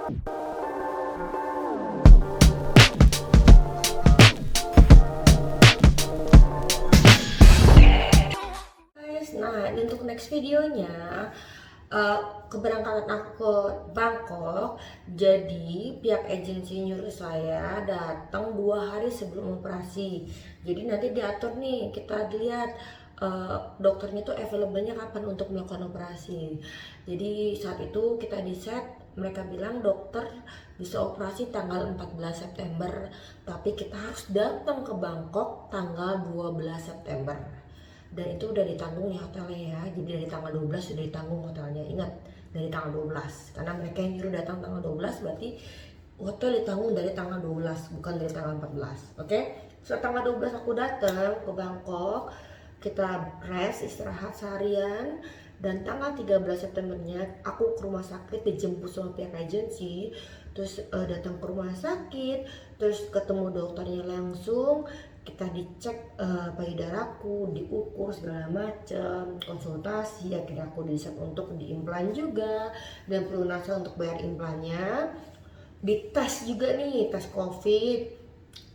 Guys, nah ini untuk next videonya keberangkatan aku ke Bangkok. Jadi pihak agensi nyuruh saya datang 2 hari sebelum operasi. Jadi nanti diatur nih, kita lihat dokternya tuh available-nya kapan untuk melakukan operasi. Jadi saat itu kita di set, mereka bilang dokter bisa operasi tanggal 14 September, tapi kita harus datang ke Bangkok tanggal 12 September. Dan itu udah ditanggung di hotelnya ya, jadi dari tanggal 12 sudah ditanggung hotelnya. Ingat, dari tanggal 12, karena mereka yang nyuruh datang tanggal 12, berarti hotel ditanggung dari tanggal 12, bukan dari tanggal 14. Oke, so tanggal 12 aku datang ke Bangkok, kita rest, istirahat seharian. Dan tanggal 13 Septembernya aku ke rumah sakit, dijemput sama pihak agensi. Terus datang ke rumah sakit, terus ketemu dokternya langsung, kita dicek payudaraku, diukur segala macam, konsultasi, akhirnya aku diset untuk diimplan juga, dan pelunasan untuk bayar implannya. Dites juga nih, tes covid,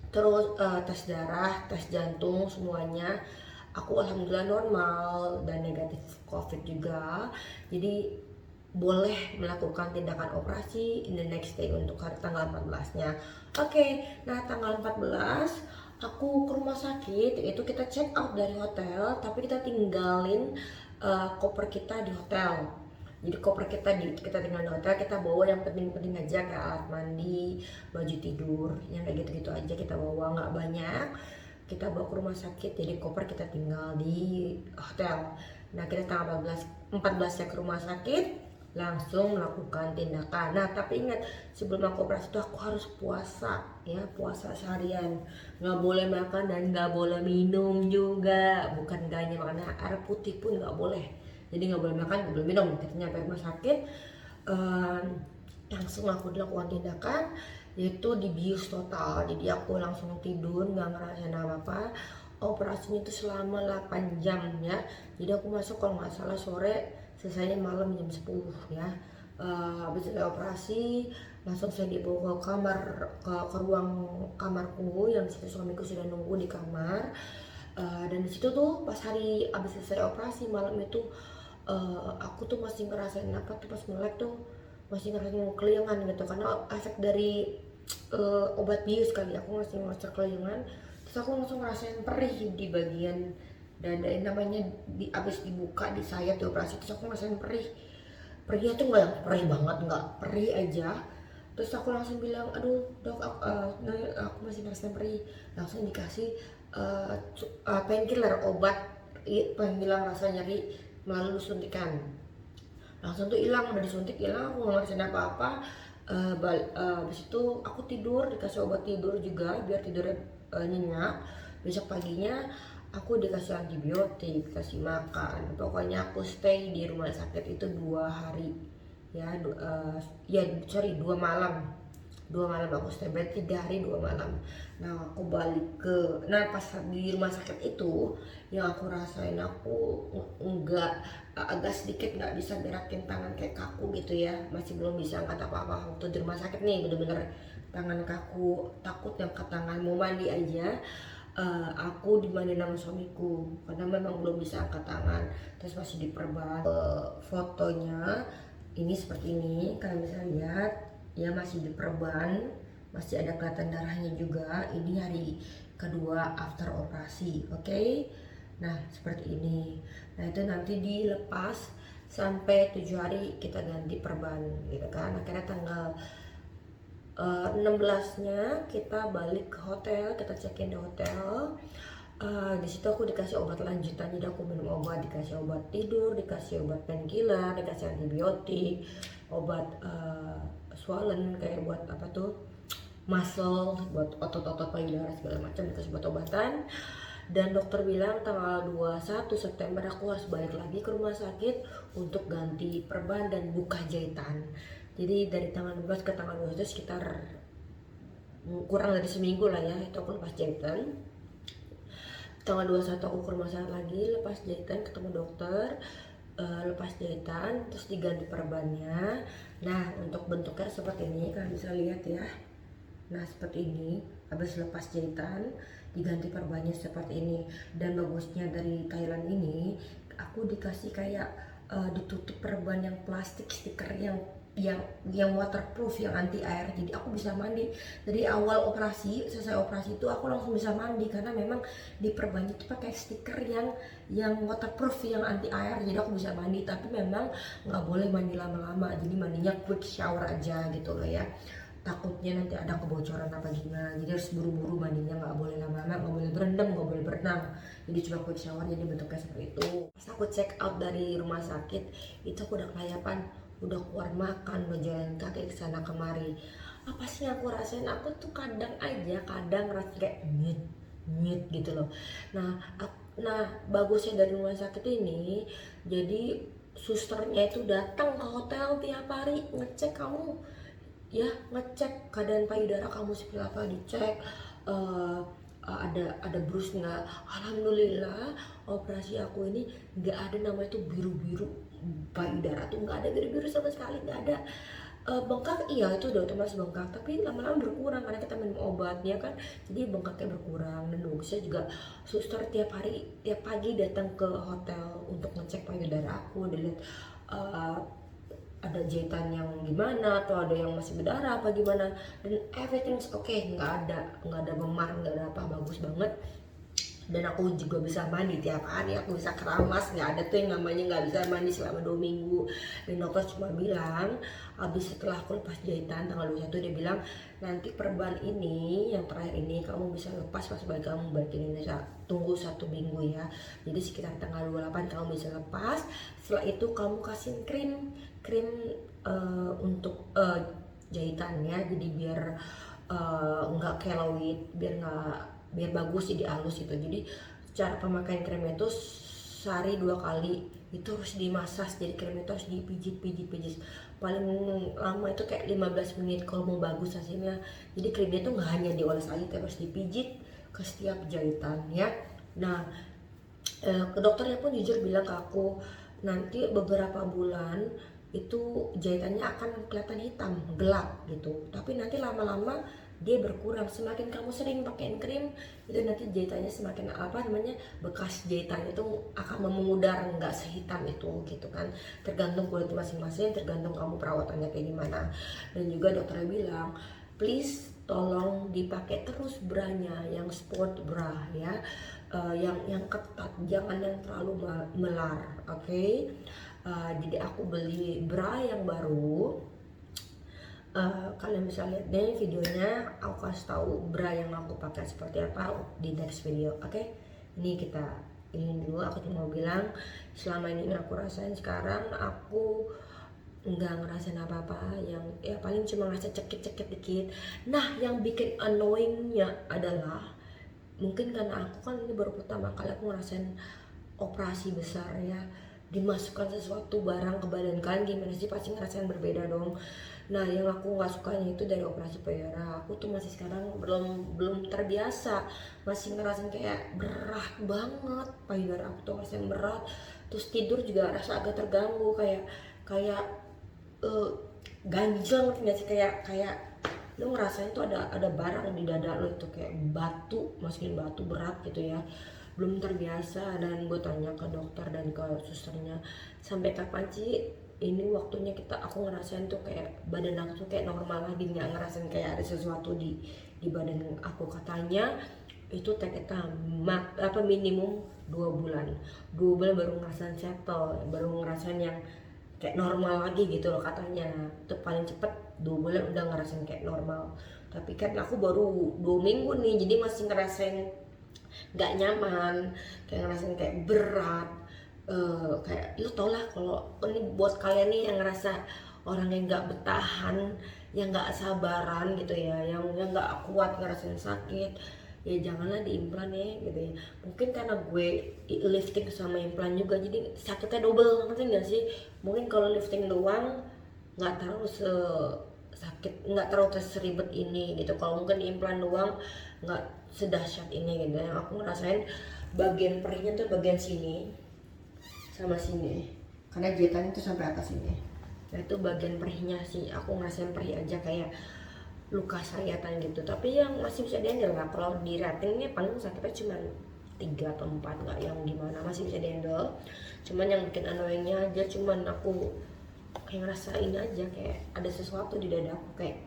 terus tes darah, tes jantung, semuanya aku alhamdulillah normal dan negatif covid juga. Jadi boleh melakukan tindakan operasi in the next day untuk hari tanggal 14-nya. Oke, nah tanggal 14 aku ke rumah sakit, itu kita check out dari hotel, tapi kita tinggalin koper kita di hotel. Jadi koper kita tinggal di hotel, kita bawa yang penting-penting aja, kayak alat mandi, baju tidur, yang kayak gitu-gitu aja kita bawa, nggak banyak. Kita bawa ke rumah sakit, jadi koper kita tinggal di hotel. Nah kita tanggal 14 ya ke rumah sakit, langsung melakukan tindakan. Nah tapi ingat, sebelum aku operasi itu aku harus puasa ya, puasa seharian, nggak boleh makan dan nggak boleh minum juga. Bukan gak hanya makan air putih pun nggak boleh, jadi nggak boleh makan, nggak boleh minum. Kita nyampe rumah sakit, langsung aku dilakukan tindakan, yaitu dibius total. Jadi aku langsung tidur, nggak ngerasain apa-apa. Operasinya itu selama 8 jam ya. Jadi aku masuk kalau nggak salah sore, selesainya malam jam 10 ya. Habis selesai operasi, langsung saya dibawa ke kamar, ke ruang kamarku, yang disitu suamiku sudah nunggu di kamar. Dan disitu tuh pas hari habis selesai operasi malam itu, aku tuh masih ngerasain apa tuh, pas melek tuh masih ngerasain keliangan gitu, karena efek dari obat bius kali. Aku masih ngerasa keliangan, terus aku langsung ngerasain perih di bagian dada, namanya abis dibuka di sayap di operasi, terus aku ngerasain perih. Perihnya tuh nggak yang perih banget, nggak, perih aja. Terus aku langsung bilang, aduh dok, aku masih ngerasain perih. Langsung dikasih painkiller, obat penghilang rasa nyeri melalui suntikan. Langsung tuh hilang, udah disuntik hilang, aku nggak ngerasain apa-apa. Habis itu aku tidur, dikasih obat tidur juga biar tidurnya nyenyak. Besok paginya aku dikasih antibiotik, dikasih makan. Pokoknya aku stay di rumah sakit itu 2 hari ya. Ya sorry, 2 malam. 2 malam aku stay, berarti 3 hari 2 malam. Nah aku balik ke, nah pas di rumah sakit itu yang aku rasain, aku enggak, agak sedikit nggak bisa gerakin tangan, kayak kaku gitu ya, masih belum bisa angkat apa-apa. Waktu di rumah sakit nih bener-bener tangan kaku, takut angkat tangan, mau mandi aja aku dimandiin sama suamiku karena memang belum bisa angkat tangan. Terus masih diperban. Fotonya ini seperti ini, kalian bisa lihat ya, masih diperban, masih ada kelihatan darahnya juga. Ini hari kedua after operasi, oke? Nah seperti ini. Nah itu nanti dilepas sampai 7 hari kita ganti perban gitu kan. Akhirnya tanggal 16-nya kita balik ke hotel, kita check-in di hotel. Di situ aku dikasih obat lanjutan, jadi aku minum obat, dikasih obat tidur, dikasih obat painkiller, dikasih antibiotik, obat swollen kayak buat apa tuh, muscle, buat otot-otot payudara segala macam, dikasih obat-obatan. Dan dokter bilang tanggal 21 September aku harus balik lagi ke rumah sakit untuk ganti perban dan buka jahitan. Jadi dari tanggal 12 ke tanggal 21 sekitar kurang dari seminggu lah ya, itu aku lepas jahitan. Tanggal 21 aku ke rumah sakit lagi, lepas jahitan, ketemu dokter. lepas jahitan terus diganti perbannya. Nah untuk bentuknya seperti ini, kalian bisa lihat ya. Nah seperti ini, habis lepas jahitan diganti perbannya seperti ini. Dan bagusnya dari Thailand ini, aku dikasih kayak ditutup perban yang plastik stiker yang waterproof, yang anti air, jadi aku bisa mandi dari awal operasi. Selesai operasi itu aku langsung bisa mandi karena memang di perbannya itu pakai stiker yang waterproof, yang anti air, jadi aku bisa mandi. Tapi memang nggak boleh mandi lama-lama, jadi mandinya quick shower aja gitu loh ya, takutnya nanti ada kebocoran apa gimana. Jadi harus buru-buru mandinya, nggak boleh lama-lama, nggak boleh berendam, nggak boleh berenang, jadi cuma quick shower. Jadi bentuknya seperti itu. Pas aku check out dari rumah sakit itu aku udah kelayapan, udah keluar makan, udah jalan kaki ke sana kemari. Apa sih yang aku rasain? Aku tuh kadang ngerasa kayak nyet gitu loh. Nah bagusnya dari rumah sakit ini, jadi susternya itu datang ke hotel tiap hari ngecek kamu ya, ngecek keadaan payudara kamu seperti apa, dicek ada bruise nggak. Alhamdulillah operasi aku ini nggak ada namanya itu biru-biru payudara, tuh nggak ada biru-biru sama sekali, nggak ada. Bengkak iya itu udah otomatis bengkak, tapi lama-lama berkurang karena kita minum obatnya kan, jadi bengkaknya berkurang. Dan bagusnya juga suster tiap pagi datang ke hotel untuk ngecek payudara aku, dilihat ada jahitan yang gimana atau ada yang masih berdarah apa gimana, dan everything's okay, nggak ada memar, nggak ada apa, bagus banget. Dan aku juga bisa mandi tiap hari, aku bisa keramas, nggak ada tuh yang namanya nggak bisa mandi selama 2 minggu. Dan dokter cuma bilang habis setelah aku lepas jahitan tanggal 21, dia bilang nanti perban ini yang terakhir ini kamu bisa lepas pas kamu balik ke Indonesia, tunggu 1 minggu ya. Jadi sekitar tanggal 28 kamu bisa lepas. Setelah itu kamu kasih krim untuk jahitannya, jadi biar nggak kelawit, biar bagus, jadi halus itu. Jadi cara pemakaian kremnya itu sehari 2 kali itu harus dimasas, jadi krem itu harus dipijit paling lama itu kayak 15 menit kalau mau bagus hasilnya. Jadi kremnya itu nggak hanya dioles aja, tapi harus dipijit ke setiap jahitan ya. Nah dokternya pun jujur bilang ke aku, nanti beberapa bulan itu jahitannya akan kelihatan hitam gelap gitu, tapi nanti lama-lama dia berkurang. Semakin kamu sering pakai krim itu nanti jahitannya semakin bekas jahitan itu akan memudar, nggak sehitam itu gitu kan. Tergantung kulit masing-masing, tergantung kamu perawatannya kayak gimana. Dan juga dokternya bilang please tolong dipakai terus branya yang sport bra ya, yang ketat, jangan yang terlalu melar, oke? Jadi aku beli bra yang baru. Kalian bisa lihat deh videonya, aku kasih tahu bra yang aku pakai seperti apa di next video, oke? Ini dulu aku cuma mau bilang selama ini aku rasain, sekarang aku nggak ngerasain apa-apa, yang ya paling cuma ngerasa cekit-cekit dikit. Nah yang bikin annoyingnya adalah mungkin karena aku kan ini baru pertama kali aku ngerasain operasi besar ya, dimasukkan sesuatu barang ke badan kalian, gimana sih, pasti ngerasain berbeda dong. Nah yang aku nggak sukanya itu dari operasi payudara, aku tuh masih sekarang belum terbiasa, masih ngerasain kayak berat banget payudara aku tuh, ngerasain berat. Terus tidur juga rasa agak terganggu, kayak ganjel, nggak sih, kayak lu ngerasain tuh ada barang di dada lo itu, kayak batu, masukin batu berat gitu ya. Belum terbiasa. Dan gue tanya ke dokter dan ke susternya, sampai kapan sih ini waktunya aku ngerasain tuh kayak badan aku tuh kayak normal lagi, nggak ngerasain kayak ada sesuatu di badan aku. Katanya itu minimum 2 bulan baru ngerasain settle, baru ngerasain yang kayak normal lagi gitu loh katanya. Itu paling cepet 2 bulan udah ngerasain kayak normal. Tapi kan aku baru 2 minggu nih, jadi masih ngerasain nggak nyaman, kayak ngerasain kayak berat. Kayak lu tau lah, kalau ini buat kalian nih yang ngerasa orang yang nggak bertahan, yang nggak sabaran gitu ya, yang nggak kuat ngerasain sakit, ya janganlah diimplan ya gitu ya. Mungkin karena gue lifting sama implan juga, jadi sakitnya double, ngerti nggak sih? Mungkin kalau lifting doang nggak terlalu sakit, nggak terlalu seribet ini gitu. Kalau mungkin implan doang nggak sedahsyat ini gitu. Yang aku ngerasain bagian perihnya tuh bagian sini sama sini, karena jahitan itu sampai atas ini. Nah itu bagian perihnya sih, aku ngerasain perih aja kayak luka sayatan gitu, tapi yang masih bisa dihandle. Nah kalau di rating ini paling sakitnya cuma 3 atau 4, nggak yang gimana, masih bisa dihandle. Cuman yang bikin annoyingnya aja cuman aku kayak ngerasain aja kayak ada sesuatu di dadaku kayak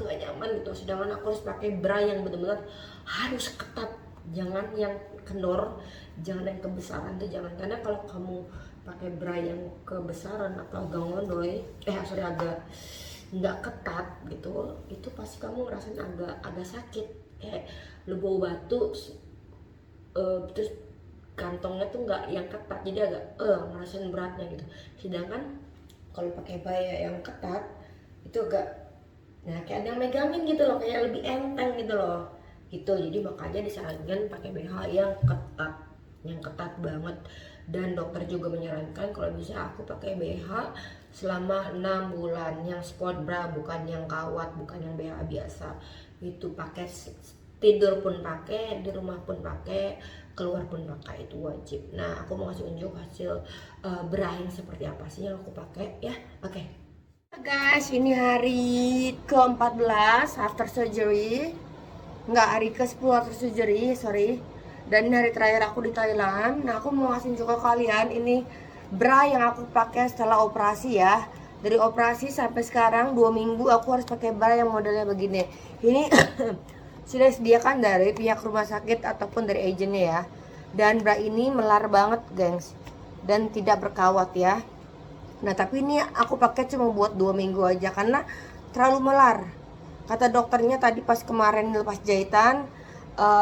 nggak nyaman gitu. Sedangkan aku harus pakai bra yang benar-benar harus ketat, jangan yang kendor, jangan yang kebesaran tuh jangan. Karena kalau kamu pakai bra yang kebesaran atau agak ngondoy agak nggak ketat gitu, itu pasti kamu ngerasain agak sakit, kayak lu bawa batu terus kantongnya tuh nggak yang ketat, jadi agak ngerasain beratnya gitu. Sedangkan kalau pakai baya yang ketat itu agak, nah kayak ada yang megangin gitu loh, kayak lebih enteng gitu loh gitu. Jadi makanya disarankan pakai BH yang ketat banget. Dan dokter juga menyarankan kalau bisa aku pakai BH selama 6 bulan yang sport bra, bukan yang kawat, bukan yang BH biasa. Itu pakai tidur pun pakai, di rumah pun pakai, keluar pun pakai, itu wajib. Nah aku mau kasih unjuk hasil bra yang seperti apa sih yang aku pakai ya. Oke. Guys, ini hari ke-14 after surgery. Enggak, hari ke-10 after surgery, sorry. Dan ini hari terakhir aku di Thailand. Nah, aku mau ngasih juga kalian ini bra yang aku pakai setelah operasi ya. Dari operasi sampai sekarang 2 minggu aku harus pakai bra yang modelnya begini. Ini sudah disediakan dari pihak rumah sakit ataupun dari agennya ya. Dan bra ini melar banget, gengs. Dan tidak berkawat ya. Nah tapi ini aku pakai cuma buat 2 minggu aja karena terlalu melar. Kata dokternya tadi pas kemarin lepas jahitan,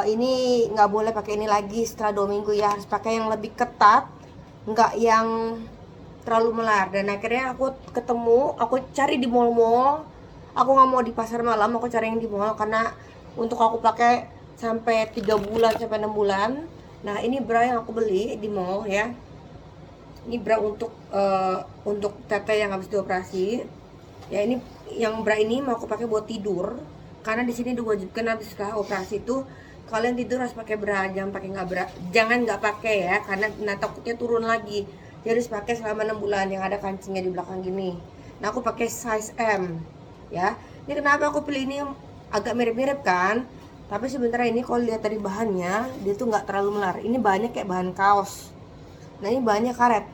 ini nggak boleh pakai ini lagi setelah 2 minggu ya, harus pakai yang lebih ketat, nggak yang terlalu melar. Dan akhirnya aku cari di mall-mall. Aku nggak mau di pasar malam, aku cari yang di mall karena untuk aku pakai sampai 3 bulan sampai 6 bulan. Nah ini bra yang aku beli di mall ya. Ini bra untuk teteh yang habis dioperasi. Ya ini yang bra ini mau aku pakai buat tidur karena di sini diwajibkan habis setelah operasi itu kalian tidur harus pakai bra, jangan nggak pakai ya karena takutnya turun lagi. Jadi harus pakai selama 6 bulan yang ada kancingnya di belakang gini. Nah aku pakai size M ya. Ini kenapa aku pilih ini, agak mirip-mirip kan, tapi sebenarnya ini kalau lihat dari bahannya dia tuh nggak terlalu melar. Ini bahannya kayak bahan kaos. Nah ini bahannya karet.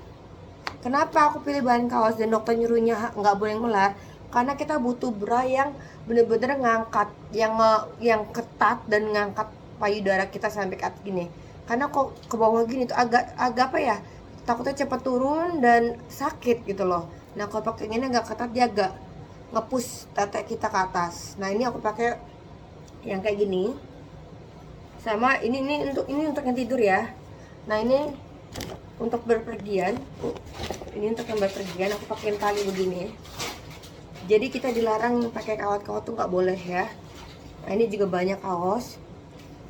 Kenapa aku pilih bahan kaos dan dokter nyuruhnya nggak boleh melar? Karena kita butuh bra yang bener-bener ngangkat, yang ketat dan ngangkat payudara kita sampai ke atas gini. Karena kok ke bawah gini tuh agak apa ya? Takutnya cepat turun dan sakit gitu loh. Nah kalau pakai ini nggak ketat, dia agak ngepush tete kita ke atas. Nah ini aku pakai yang kayak gini. Sama ini untuk yang tidur ya. Nah ini untuk berpergian. Ini untuk yang berpergian aku pakai tali begini. Jadi kita dilarang pakai kawat-kawat tuh nggak boleh ya. Nah ini juga banyak kaos,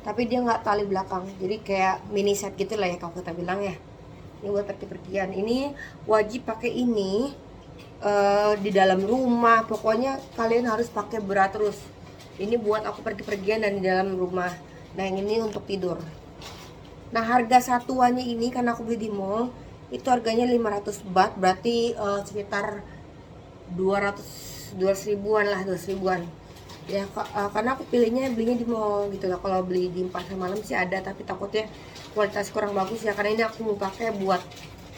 tapi dia nggak tali belakang. Jadi kayak mini set gitu lah ya kalau kita bilang ya. Ini buat pergi-pergian. Ini wajib pakai ini di dalam rumah. Pokoknya kalian harus pakai bra terus. Ini buat aku pergi-pergian dan di dalam rumah. Nah yang ini untuk tidur. Nah harga satuannya ini karena aku beli di mall itu harganya 500 baht, berarti sekitar 200 ribuan lah, 200 ribuan ya. Karena aku belinya di mall gitu lah. Kalau beli di pasar malam sih ada, tapi takutnya kualitas kurang bagus ya, karena ini aku mau pakai buat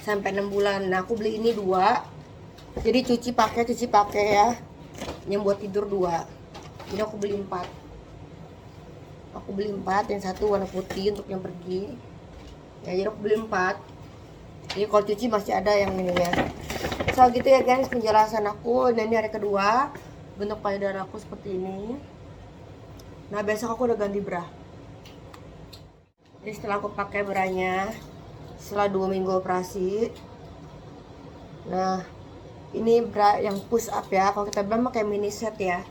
sampai 6 bulan. Nah aku beli ini 2, jadi cuci pakai ya. Yang buat tidur 2, ini aku beli 4. Yang satu warna putih untuk yang pergi ya, jadi aku beli 4. Jadi kalau cuci masih ada yang ini ya. So gitu ya guys penjelasan aku. Dan ini hari kedua, bentuk payudara aku seperti ini. Nah besok aku udah ganti bra. Jadi setelah aku pakai branya setelah 2 minggu operasi. Nah ini bra yang push up ya. Kalau kita bilang pakai mini set ya,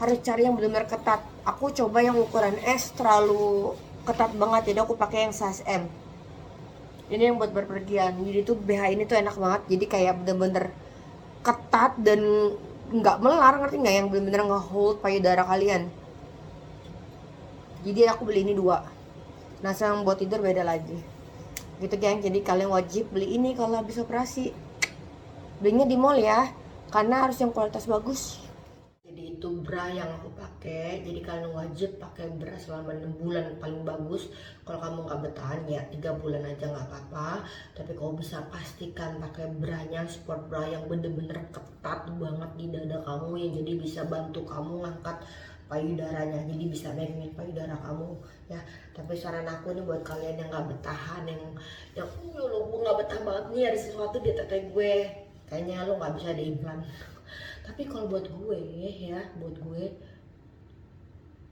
harus cari yang benar-benar ketat. Aku coba yang ukuran S terlalu ketat banget, jadi aku pakai yang size M. Ini yang buat berpergian. Jadi tuh BH ini tuh enak banget. Jadi kayak bener-bener ketat dan nggak melar, ngerti nggak? Yang bener-bener nge-hold payudara kalian. Jadi aku beli ini 2. Nah yang buat tidur beda lagi. Gitu geng. Jadi kalian wajib beli ini kalau habis operasi. Belinya di mall ya, karena harus yang kualitas bagus. Jadi itu bra yang aku pakai. Jadi kalian wajib pakai bra selama 6 bulan paling bagus. Kalau kamu nggak bertahan ya 3 bulan aja nggak apa-apa. Tapi kalau bisa pastikan pakai branya sport bra yang bener-bener ketat banget di dada kamu, yang jadi bisa bantu kamu ngangkat payudaranya, jadi bisa megangin payudara kamu ya. Tapi saran aku nih buat kalian yang nggak bertahan, yang lo gue nggak betah banget nih ada sesuatu di tete gue, kayaknya lo nggak bisa ada implan. Tapi kalau buat gue ya, buat gue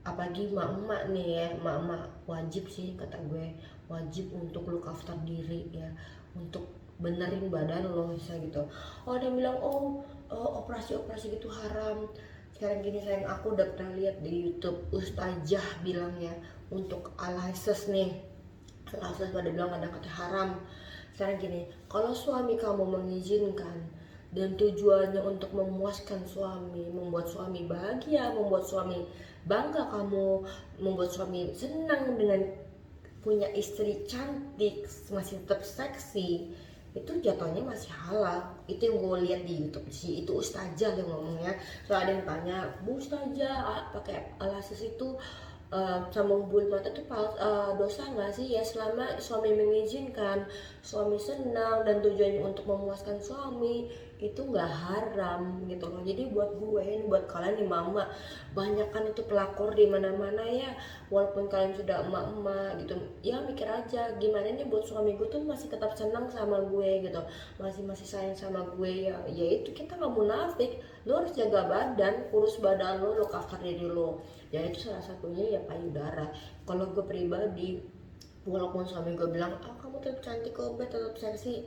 apalagi emak-emak nih ya, emak-emak wajib sih kata gue, wajib untuk look after diri ya, untuk benerin badan lo bisa gitu. Oh ada yang bilang operasi-operasi gitu haram. Sekarang gini sayang, aku udah pernah lihat di YouTube ustazah bilang ya, untuk alisis nih, alisis pada bilang ada kata haram. Sekarang gini, kalau suami kamu mengizinkan dan tujuannya untuk memuaskan suami, membuat suami bahagia, membuat suami bangga kamu, membuat suami senang dengan punya istri cantik, masih tetap seksi, itu jatuhnya masih halal. Itu yang gue lihat di YouTube sih, itu ustazah yang ngomongnya. So ada yang tanya, Bu ustazah pakai alasis itu sama bulu mata tuh dosa nggak sih? Ya selama suami mengizinkan, suami senang dan tujuannya untuk memuaskan suami, itu nggak haram gitu loh. Jadi buat gue ini, buat kalian nih mama, banyak kan itu pelakor di mana-mana ya. Walaupun kalian sudah emak-emak gitu, ya mikir aja gimana nih buat suami gue tuh masih tetap senang sama gue gitu, masih sayang sama gue ya. Ya itu kita nggak munafik, lo harus jaga badan, urus badan lo cover diri lo. Ya itu salah satunya ya payudara. Kalau gue pribadi, walaupun suami gue bilang kamu tetap cantik kok, tetap seksi,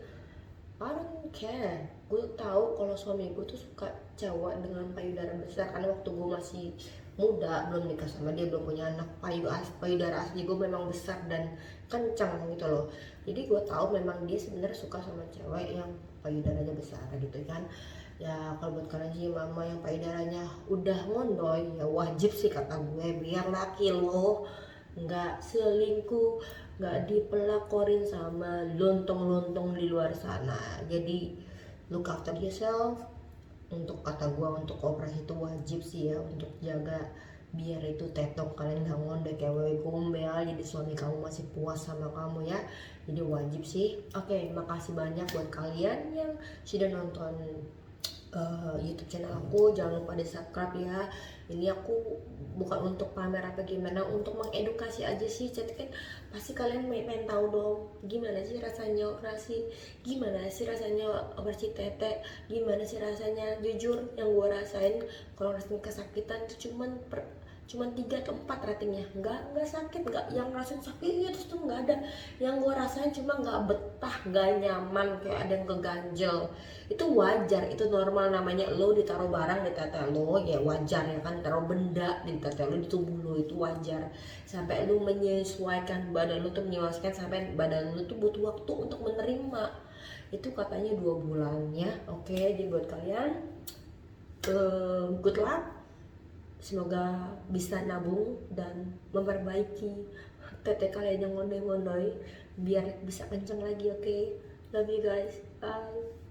I don't care. Gue tahu kalau suami gue tuh suka cewek dengan payudara besar, karena waktu gue masih muda belum nikah sama dia, belum punya anak, payudara asli gue memang besar dan kencang gitu loh. Jadi gue tahu memang dia sebenarnya suka sama cewek yang payudaranya besar gitu kan. Ya kalau buat kalian sih mama yang payudaranya udah ngondoy, ya wajib sih kata gue, biar laki lo nggak selingkuh, nggak dipelakorin sama lontong-lontong di luar sana. Jadi look after yourself. Untuk kata gue, untuk operasi itu wajib sih ya, untuk jaga biar itu tetok kalian nggak ngondek kayak wewe gombel, jadi suami kamu masih puas sama kamu ya. Jadi wajib sih. Oke, makasih banyak buat kalian yang sudah nonton YouTube channel aku. Jangan lupa di subscribe ya. Ini aku bukan untuk pamer apa gimana, untuk mengedukasi aja sih. Jadi kan pasti kalian pengen tahu dong, gimana sih rasanya operasi, gimana sih rasanya operasi tete, gimana sih rasanya. Jujur yang gue rasain kalau rasain kesakitan itu cuman 3 atau 4 ratingnya, nggak sakit, nggak yang rasain sakit itu tuh nggak ada. Yang gue rasain cuma nggak betah, nggak nyaman, kayak ada yang keganjel. Itu wajar, itu normal, namanya lo ditaruh barang di tete lo ya wajar ya kan, taruh benda di tete lo, di tubuh lo, itu wajar. Sampai lo menyesuaikan badan lo tuh, menyesuaikan sampai badan lo tuh butuh waktu untuk menerima, itu katanya 2 bulan ya. Oke, jadi buat kalian good luck. Semoga bisa nabung dan memperbaiki tete kalian yang ngondoi-ngondoi biar bisa kenceng lagi. Oke, love you guys, bye.